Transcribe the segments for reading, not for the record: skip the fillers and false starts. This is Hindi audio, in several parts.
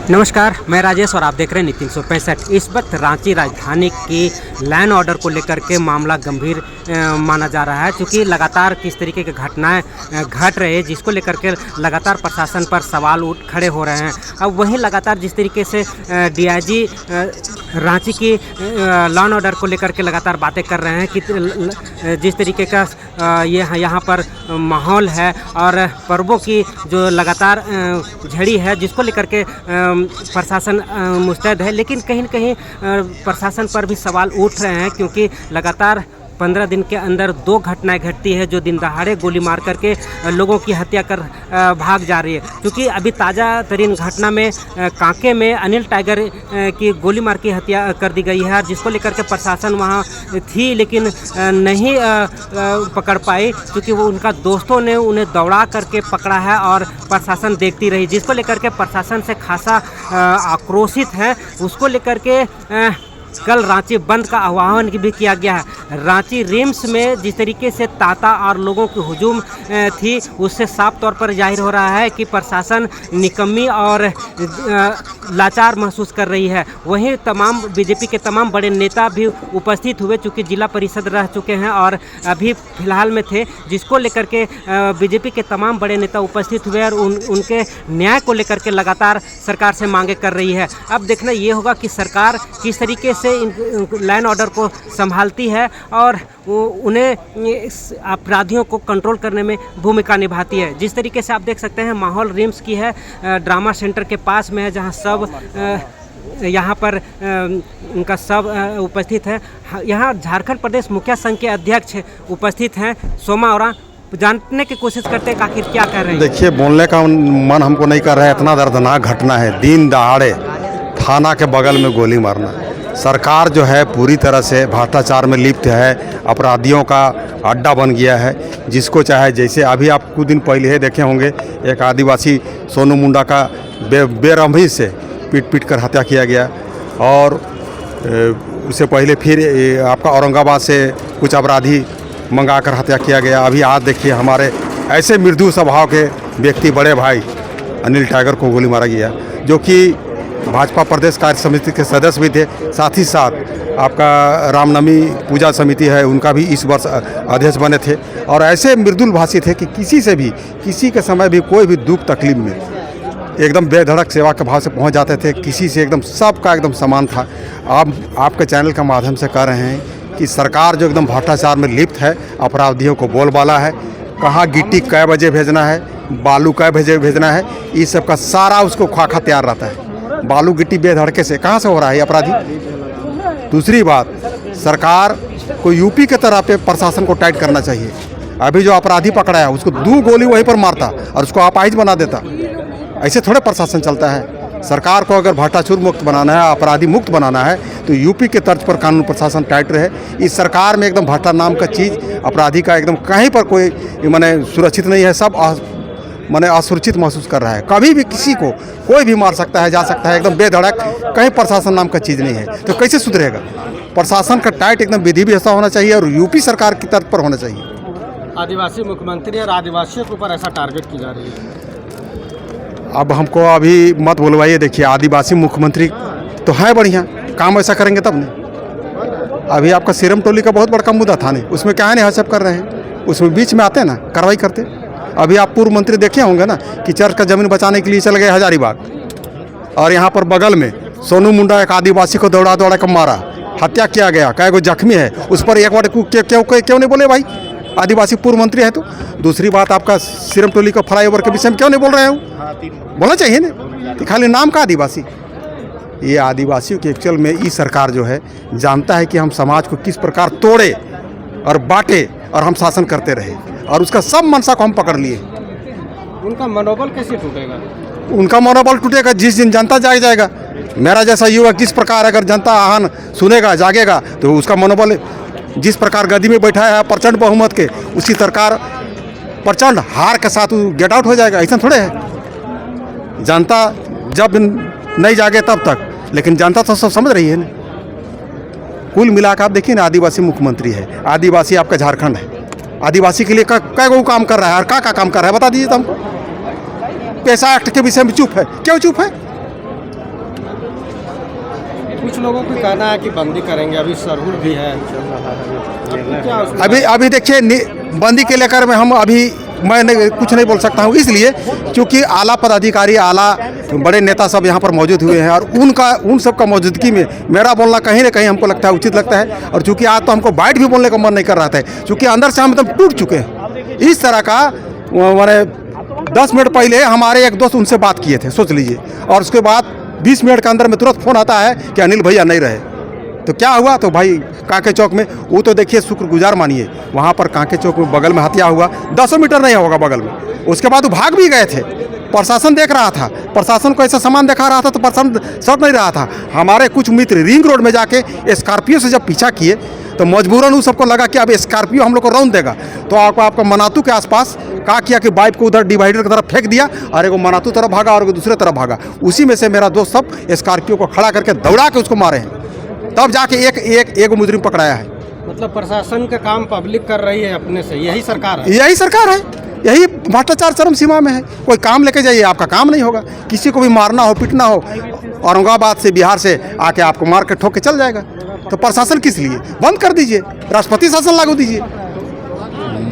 नमस्कार, मैं राजेश और आप देख रहे हैं नीति 365। इस वक्त रांची राजधानी की लैंड ऑर्डर को लेकर के मामला गंभीर माना जा रहा है, क्योंकि लगातार किस तरीके की घटनाएं घट रही है, जिसको लेकर के लगातार प्रशासन पर सवाल खड़े हो रहे हैं। अब वहीं लगातार जिस तरीके से डीआईजी रांची की लॉ एंड ऑर्डर को लेकर के लगातार बातें कर रहे हैं कि जिस तरीके का यहाँ पर माहौल है और पर्वों की जो लगातार झड़ी है, जिसको लेकर के प्रशासन मुस्तैद है, लेकिन कहीं न कहीं प्रशासन पर भी सवाल उठ रहे हैं, क्योंकि लगातार 15 दिन के अंदर 2 घटनाएं घटती है जो दिन दहाड़े गोली मार करके लोगों की हत्या कर भाग जा रही है। क्योंकि अभी ताज़ा तरीन घटना में कांके में अनिल टाइगर की गोली मार की हत्या कर दी गई है, जिसको लेकर के प्रशासन वहां थी लेकिन नहीं पकड़ पाई, क्योंकि वो उनका दोस्तों ने उन्हें दौड़ा करके पकड़ा है और प्रशासन देखती रही, जिसको लेकर के प्रशासन से खासा आक्रोशित है। उसको लेकर के कल रांची बंद का आह्वान भी किया गया है। रांची रिम्स में जिस तरीके से तांता और लोगों की हुजूम थी, उससे साफ तौर पर जाहिर हो रहा है कि प्रशासन निकम्मी और लाचार महसूस कर रही है। वहीं तमाम बीजेपी के तमाम बड़े नेता भी उपस्थित हुए, चूँकि जिला परिषद रह चुके हैं और अभी फिलहाल में थे, जिसको लेकर के बीजेपी के तमाम बड़े नेता उपस्थित हुए और उनके न्याय को लेकर के लगातार सरकार से मांगे कर रही है। अब देखना ये होगा कि सरकार किस तरीके से लैंड ऑर्डर को संभालती है और उन्हें अपराधियों को कंट्रोल करने में भूमिका निभाती है। जिस तरीके से आप देख सकते हैं माहौल रिम्स की है, ड्रामा सेंटर के पास में है, जहां सब यहाँ पर उनका सब उपस्थित है। यहाँ झारखंड प्रदेश मुखिया संघ के अध्यक्ष उपस्थित हैं, सोमा ओरा। जानने की कोशिश करते हैं आखिर क्या कर रहे हैं। देखिए, बोलने का मन हमको नहीं कर रहा है। इतना दर्दनाक घटना है, दिन दहाड़े थाना के बगल में गोली मारना। सरकार जो है पूरी तरह से भ्रष्टाचार में लिप्त है, अपराधियों का अड्डा बन गया है। जिसको चाहे जैसे, अभी आप कुछ दिन पहले ही देखे होंगे, एक आदिवासी सोनू मुंडा का बेरहमी से पीट कर हत्या किया गया, और उससे पहले फिर आपका औरंगाबाद से कुछ अपराधी मंगाकर हत्या किया गया। अभी आज देखिए हमारे ऐसे मृदु स्वभाव के व्यक्ति, बड़े भाई अनिल टाइगर को गोली मारा गया, जो कि भाजपा प्रदेश कार्य समिति के सदस्य भी थे। साथ ही साथ आपका रामनवमी पूजा समिति है, उनका भी इस वर्ष अध्यक्ष बने थे, और ऐसे मृदुल भाषी थे कि किसी से भी, किसी के समय भी, कोई भी दुख तकलीफ में एकदम बेधड़क सेवा के भाव से पहुंच जाते थे। किसी से एकदम सबका एकदम समान था। आपके चैनल के माध्यम से कह रहे हैं कि सरकार जो एकदम भ्रष्टाचार में लिप्त है, अपराधियों को बोलबाला है, कहाँ गिट्टी कै बजे भेजना है, बालू कै बजे भेजना है, इस सब का सारा उसको खाका तैयार रहता है। बालू गिट्टी बेधड़के से कहाँ से हो रहा है अपराधी। दूसरी बात, सरकार को यूपी के तरह पे प्रशासन को टाइट करना चाहिए। अभी जो अपराधी पकड़ा है उसको 2 गोली वहीं पर मारता और उसको अपाहिज बना देता। ऐसे थोड़े प्रशासन चलता है। सरकार को अगर भ्रष्टाचार मुक्त बनाना है, अपराधी मुक्त बनाना है, तो यूपी के तर्ज पर कानून प्रशासन टाइट रहे। इस सरकार में एकदम भ्रष्टाचार नाम का चीज़, अपराधी का एकदम कहीं पर कोई माने सुरक्षित नहीं है। सब माने असुरक्षित महसूस कर रहा है। कभी भी किसी को कोई भी मार सकता है, जा सकता है, एकदम बेधड़क। कहीं प्रशासन नाम का चीज़ नहीं है, तो कैसे सुधरेगा। प्रशासन का टाइट एकदम विधि व्यवस्था होना चाहिए और यूपी सरकार की तर्ज पर होना चाहिए। आदिवासी मुख्यमंत्री और आदिवासियों के ऊपर ऐसा टारगेट की जा रही है। अब हमको अभी मत बोलवाइए। देखिए, आदिवासी मुख्यमंत्री तो है बढ़िया, काम ऐसा करेंगे तब नहीं। अभी आपका सीरम टोली का बहुत बड़ा मुद्दा था, नहीं उसमें क्या है, नहीं हड़प कर रहे हैं, उसमें बीच में आते ना कार्रवाई करते। अभी आप पूर्व मंत्री देखे होंगे ना कि चर्च का जमीन बचाने के लिए चल गए हजारीबाग, और यहाँ पर बगल में सोनू मुंडा एक आदिवासी को दौड़ा कर मारा, हत्या किया गया, कई को जख्मी है, उस पर एक बार क्यों नहीं बोले भाई, आदिवासी पूर्व मंत्री है तो। दूसरी बात, आपका सिरम टोली का फ्लाईओवर के विषय में क्यों नहीं बोल रहे हो, बोलना चाहिए ना कि खाली नाम का आदिवासी। ये आदिवासियों की एक्चुअल में ये सरकार जो है जानता है कि हम समाज को किस प्रकार तोड़े और बांटे और हम शासन करते रहे, और उसका सब मनसा को हम पकड़ लिए। उनका मनोबल कैसे टूटेगा। उनका मनोबल टूटेगा जिस दिन जनता जाग जाएगा। मेरा जैसा युवक जिस प्रकार अगर जनता आह्वान सुनेगा, जागेगा, तो उसका मनोबल जिस प्रकार गद्दी में बैठा है प्रचंड बहुमत के, उसी सरकार प्रचंड हार के साथ गेट आउट हो जाएगा। ऐसा थोड़े है। जनता जब नहीं जागे तब तक, लेकिन जनता तो सब समझ रही है ना। कुल मिलाकर आप देखिए ना, आदिवासी मुख्यमंत्री है, आदिवासी आपका झारखंड है, आदिवासी के लिए क्या वो काम कर रहा है और क्या काम कर रहा है बता दीजिए तो हमको। पैसा एक्ट के विषय में चुप है, क्यों चुप है। कुछ लोगों को कहना है कि बंदी करेंगे, अभी सरहुल भी है, आपको क्या उसमें अभी देखिए बंदी के लेकर मैं कुछ नहीं बोल सकता हूँ, इसलिए क्योंकि आला पदाधिकारी, आला बड़े नेता सब यहाँ पर मौजूद हुए हैं और उन सब का मौजूदगी में मेरा बोलना कहीं ना कहीं हमको लगता है उचित लगता है। और चूँकि आज तो हमको बाइट भी बोलने का मन नहीं कर रहा था, क्योंकि अंदर से हम एकदम टूट चुके हैं। इस तरह का मैंने 10 मिनट पहले हमारे एक दोस्त उनसे बात किए थे, सोच लीजिए, और उसके बाद 20 मिनट के अंदर में तुरंत फ़ोन आता है कि अनिल भैया नहीं रहे। तो क्या हुआ? तो भाई कांके चौक में, वो तो देखिए शुक्रगुजार मानिए, वहाँ पर कांके चौक में बगल में हत्या हुआ, 10 मीटर नहीं होगा बगल में। उसके बाद वो भाग भी गए थे, प्रशासन देख रहा था, प्रशासन को ऐसा सामान दिखा रहा था तो प्रशासन सट नहीं रहा था। हमारे कुछ मित्र रिंग रोड में जाके स्कॉर्पियो से जब पीछा किए तो मजबूरन उस सबको लगा कि अब स्कॉर्पियो हम लोग को रौंद देगा, तो आपका मनातू के आसपास क्या किया कि बाइक को उधर डिवाइडर की तरफ फेंक दिया और एगो मनातू तरफ भागा और दूसरे तरफ भागा। उसी में से मेरा दोस्त सब स्कॉर्पियो को खड़ा करके दौड़ा के उसको मारे हैं, तब जाके एक मुजरिम पकड़ाया है। मतलब प्रशासन का काम पब्लिक कर रही है अपने से, यही सरकार है? यही सरकार है, यही भ्रष्टाचार चरम सीमा में है। कोई काम लेके जाइए, आपका काम नहीं होगा। किसी को भी मारना हो, पीटना हो, औरंगाबाद से, बिहार से आके आपको मार के ठोक के चल जाएगा। तो प्रशासन किस लिए? बंद कर दीजिए, राष्ट्रपति शासन लागू दीजिए।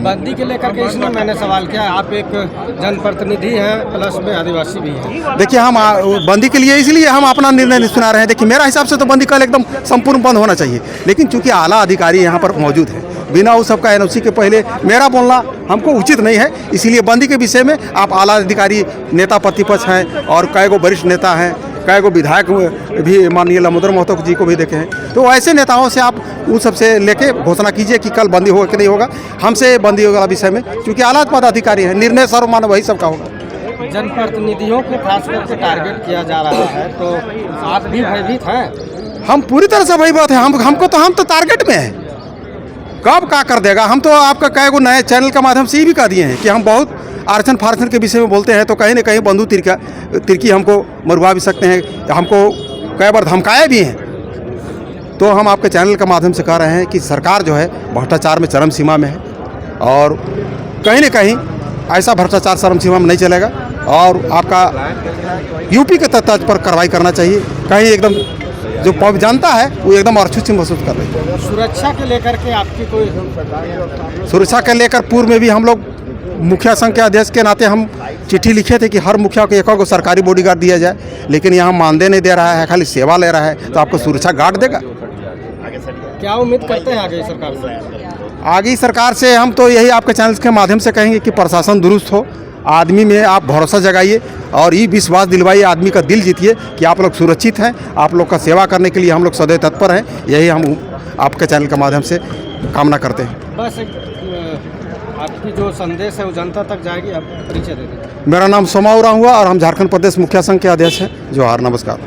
बंदी के लेकर के इसलिए मैंने सवाल किया, आप एक जनप्रतिनिधि हैं, प्लस में आदिवासी भी हैं। देखिए हम बंदी के लिए इसलिए हम अपना निर्णय नहीं सुना रहे हैं। देखिए मेरा हिसाब से तो बंदी कल एकदम संपूर्ण बंद होना चाहिए, लेकिन चूंकि आला अधिकारी यहाँ पर मौजूद है, बिना उस सबका एनओसी के पहले मेरा बोलना हमको उचित नहीं है। इसलिए बंदी के विषय में आप आला अधिकारी, नेता प्रतिपक्ष हैं और कई गो वरिष्ठ नेता हैं, कई गो विधायक भी माननीय दामोदर महतो जी को भी देखे हैं, तो ऐसे नेताओं से आप उन सबसे लेके घोषणा कीजिए कि कल बंदी होगा कि नहीं होगा। हमसे बंदी होगा विषय में, क्योंकि आला पदाधिकारी हैं, निर्णय सर्वमान्य वही सबका होगा। जनप्रतिनिधियों को खास करके टारगेट किया जा रहा है, तो आप भी भयभीत हैं? हम पूरी तरह से भयभीत हैं। हम तो टारगेट में हैं। कब क्या कर देगा? हम तो आपका कई गो नए चैनल के माध्यम से ये भी कह दिए हैं कि हम बहुत आरक्षण फारक्षण के विषय में बोलते हैं, तो कहीं ना कहीं बंधु तिरकी हमको मरवा भी सकते हैं, हमको कई बार धमकाए भी हैं। तो हम आपके चैनल के माध्यम से कह रहे हैं कि सरकार जो है भ्रष्टाचार में चरम सीमा में है, और कहीं ना कहीं ऐसा भ्रष्टाचार चरम सीमा में नहीं चलेगा, और आपका यूपी के तर्ज पर कार्रवाई करना चाहिए। कहीं एकदम जो जनता है वो एकदम अर्छुत महसूस कर रही है। सुरक्षा के लेकर के आपकी कोई? सुरक्षा के लेकर पूर्व में भी हम लोग मुखिया संघ के अध्यक्ष के नाते हम चिट्ठी लिखे थे कि हर मुखिया को एक सरकारी बॉडीगार्ड दिया जाए, लेकिन यहाँ मानदेय नहीं दे रहा है, खाली सेवा ले रहा है, तो आपको सुरक्षा गार्ड देगा? क्या उम्मीद करते हैं आगे सरकार से? आगे सरकार से हम तो यही आपके चैनल के माध्यम से कहेंगे कि प्रशासन दुरुस्त हो, आदमी में आप भरोसा जगाइए और ये विश्वास दिलवाइए, आदमी का दिल जीतिए कि आप लोग सुरक्षित हैं, आप लोग का सेवा करने के लिए हम लोग सदैव तत्पर हैं। यही हम आपके चैनल के माध्यम से कामना करते हैं। बस आपकी जो संदेश है वो जनता तक जाएगी, आप परिचय दे दें। मेरा नाम सोमा उरांव हुआ और हम झारखंड प्रदेश मुखिया संघ के अध्यक्ष हैं। जोहार, नमस्कार।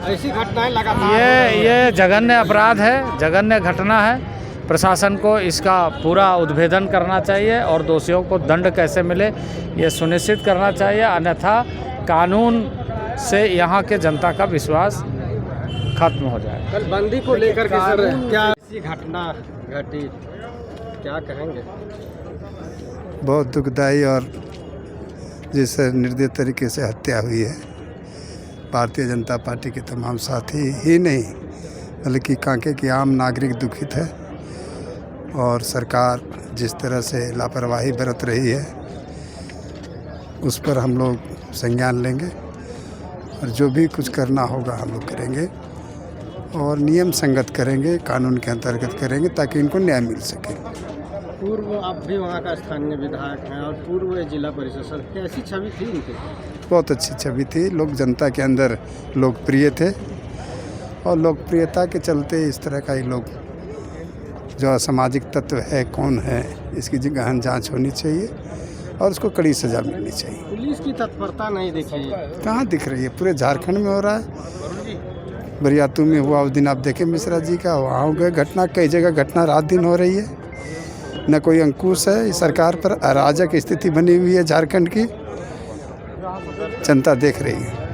ऐसी घटनाएं लगातार ये जघन्य अपराध है, जघन्य घटना है। प्रशासन को इसका पूरा उद्भेदन करना चाहिए और दोषियों को दंड कैसे मिले ये सुनिश्चित करना चाहिए, अन्यथा कानून से यहाँ के जनता का विश्वास खत्म हो जाए। कल बंदी को लेकर के सर क्या ऐसी घटना घटी, क्या कहेंगे? बहुत दुखदाई और जिससे निर्दयी तरीके से हत्या हुई है। भारतीय जनता पार्टी के तमाम साथी ही नहीं बल्कि कांके के आम नागरिक दुखित है, और सरकार जिस तरह से लापरवाही बरत रही है उस पर हम लोग संज्ञान लेंगे और जो भी कुछ करना होगा हम लोग करेंगे और नियम संगत करेंगे, कानून के अंतर्गत करेंगे ताकि इनको न्याय मिल सके। पूर्व आप भी वहाँ का स्थानीय विधायक हैं और पूर्व जिला परिषद सर, कैसी छवि थी इनकी? बहुत अच्छी छवि थी, लोग जनता के अंदर लोकप्रिय थे और लोकप्रियता के चलते इस तरह का ही लोग जो असामाजिक तत्व है कौन है इसकी गहन जांच होनी चाहिए और उसको कड़ी सजा मिलनी चाहिए। पुलिस की तत्परता नहीं दिखी, कहाँ दिख रही है? पूरे झारखंड में हो रहा है। बरियातू में हुआ उस दिन आप देखें मिश्रा जी का, वहाँ हो गए घटना, कई जगह घटना रात दिन हो रही है, न कोई अंकुश है। इस सरकार पर अराजक स्थिति बनी हुई है झारखंड की, जनता देख रही है।